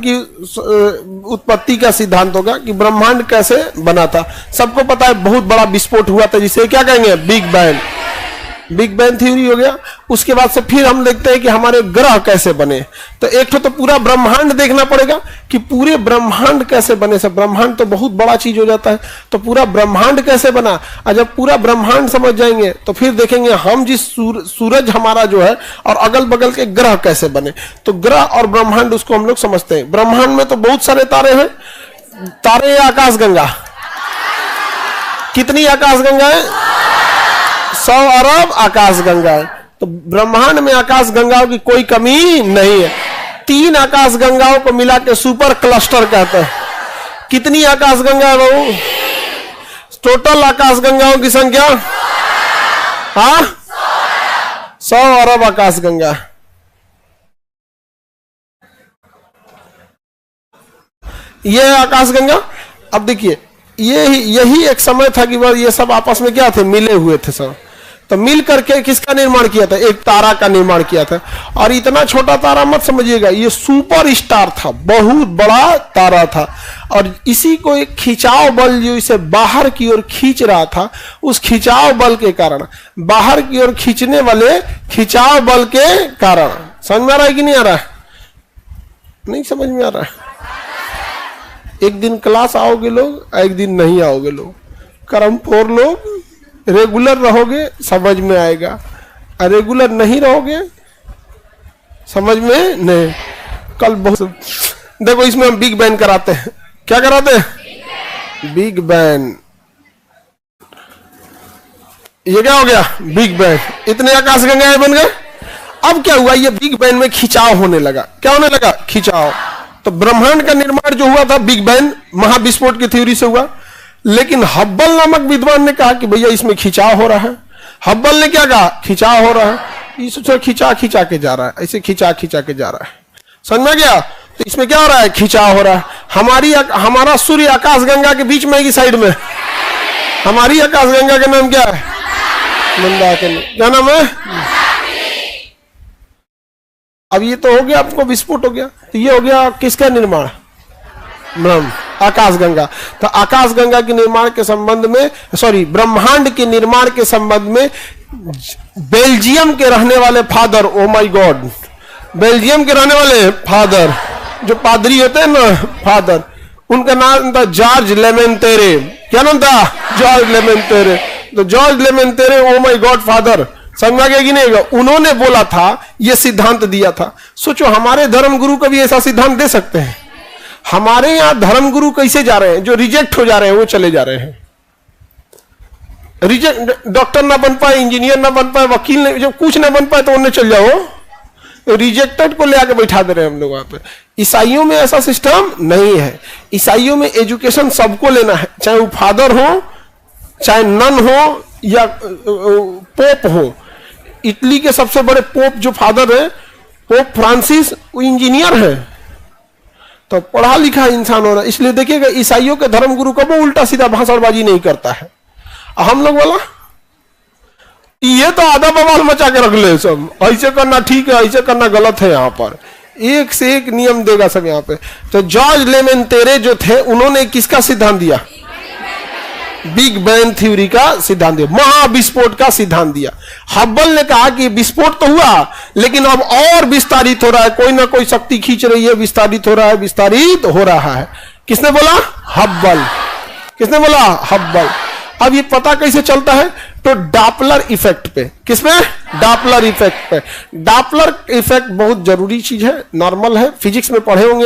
की उत्पत्ति का सिद्धांत होगा कि ब्रह्मांड कैसे बना था। सबको पता है बहुत बड़ा विस्फोट हुआ था जिसे क्या कहेंगे, big bang. Big bang theory हो गया। उसके बाद से फिर हम देखते हैं कि हमारे ग्रह कैसे बने। तो एक तो पूरा ब्रह्मांड देखना पड़ेगा कि पूरे ब्रह्मांड कैसे बने। सब ब्रह्मांड तो बहुत बड़ा चीज हो जाता है, तो पूरा ब्रह्मांड कैसे बना। और जब पूरा ब्रह्मांड समझ जाएंगे तो फिर देखेंगे हम जिस सूरज हमारा जो है और अगल बगल के ग्रह कैसे बने। तो ग्रह और ब्रह्मांड उसको हम लोग समझते हैं। ब्रह्मांड में तो बहुत सारे तारे हैं। तारे या आकाशगंगा, कितनी आकाशगंगा है, 100 अरब आकाशगंगा है। तो ब्रह्मांड में आकाशगंगाओं की कोई कमी नहीं है। 3 आकाशगंगाओं को मिला के सुपर क्लस्टर कहते हैं। कितनी आकाशगंगा है बहू, टोटल आकाशगंगाओं की संख्या, हाँ 100 अरब आकाशगंगा। ये है आकाशगंगा। अब देखिए यही एक समय था कि ये सब आपस में क्या थे, मिले हुए थे सब। तो मिल करके किसका निर्माण किया था, एक तारा का निर्माण किया था। और इतना छोटा तारा मत समझिएगा, ये सुपर स्टार था, बहुत बड़ा तारा था। और इसी को एक खिंचाव बल जो इसे बाहर की ओर खींच रहा था, उस खिंचाव बल के कारण, बाहर की ओर खींचने वाले खिंचाव बल के कारण, समझ में आ रहा है कि नहीं आ रहा है, नहीं समझ में आ रहा है। एक दिन क्लास आओगे लोग, एक दिन नहीं आओगे लोग। कर्मठोर लोग रेगुलर रहोगे समझ में आएगा, और रेगुलर नहीं रहोगे समझ में नहीं। कल बहुत देखो इसमें हम बिग बैंग कराते हैं। क्या कराते हैं, बिग बैंग। ये क्या हो गया, बिग बैंग। इतने आकाशगंगाएं बन गए। अब क्या हुआ, ये बिग बैंग में खिंचाव होने लगा। क्या होने लगा, खिंचाव। तो ब्रह्मांड का निर्माण जो हुआ था बिग बैंग महाविस्फोट की थ्योरी से हुआ। लेकिन हब्बल नामक विद्वान ने कहा कि भैया इसमें खिंचाव हो रहा है। हब्बल ने क्या कहा, खिंचाव हो रहा है। इससे खिंचा खिंचा के जा रहा है, ऐसे खिंचा खिंचा के जा रहा है। समझ में गया। तो इसमें क्या हो रहा है, खिंचाव हो रहा है। हमारा सूर्य आकाशगंगा के बीच में की साइड में, हमारी आकाशगंगा का नाम क्या है, मंदाकिनी। क्या नाम है। अब ये तो हो गया, आपको विस्फोट हो गया। तो ये हो गया किसका निर्माण, ब्रह्म आकाशगंगा। तो आकाशगंगा के निर्माण के संबंध में, सॉरी ब्रह्मांड के निर्माण के संबंध में बेल्जियम के रहने वाले father, O my God, Belgium के रहने वाले फादर जो पादरी होते हैं ना, फादर, उनका नाम था जॉर्ज लेमेंतेरे। क्या नाम था, जॉर्ज लेमेंतेरे। तो George Lemaitre, oh my God father, समझा गया कि नहीं। उन्होंने बोला था, यह सिद्धांत दिया था। सोचो हमारे धर्मगुरु कभी ऐसा सिद्धांत दे सकते हैं। हमारे यहां धर्मगुरु कैसे जा रहे हैं, जो रिजेक्ट हो जा रहे हैं वो चले जा रहे हैं। रिजेक्ट, डॉक्टर ना बन पाए, इंजीनियर ना बन पाए, वकील ने, जब कुछ ना बन पाए तो उन्हें चल जाओ। रिजेक्टेड को ले आके बैठा दे रहे हैं हम लोग वहां पे। ईसाइयों में ऐसा सिस्टम नहीं है। ईसाइयों में एजुकेशन सबको लेना है, चाहे वो फादर हो, चाहे नन हो, या पोप हो। इटली के सबसे बड़े पोप जो फादर है, पोप फ्रांसिस, वो इंजीनियर है। तो पढ़ा लिखा इंसान होना। इसलिए देखिएगा ईसाइयों के धर्मगुरु कब उल्टा सीधा भाषणबाजी नहीं करता है। हम लोग बोला ये तो आधा बवाल मचा के रख ले, सब ऐसे करना ठीक है, ऐसे करना गलत है। यहाँ पर एक से एक नियम देगा सब यहाँ पे। तो जॉर्ज लेमेंतेरे जो थे, उन्होंने किसका सिद्धांत दिया, बिग बैंग थ्योरी का सिद्धांत दिया, महाविस्फोट का सिद्धांत दिया। हब्बल ने कहा कि विस्फोट तो हुआ, लेकिन अब और विस्तारित हो रहा है, कोई ना कोई शक्ति खींच रही है, विस्तारित हो रहा है, विस्तारित हो रहा है। किसने बोला, हब्बल। किसने बोला, हब्बल। अब ये पता कैसे चलता है, तो डॉपलर इफेक्ट पे। किसमें, डॉपलर इफेक्ट पे। डॉपलर इफेक्ट बहुत जरूरी चीज है, नॉर्मल है, फिजिक्स में पढ़े होंगे आप।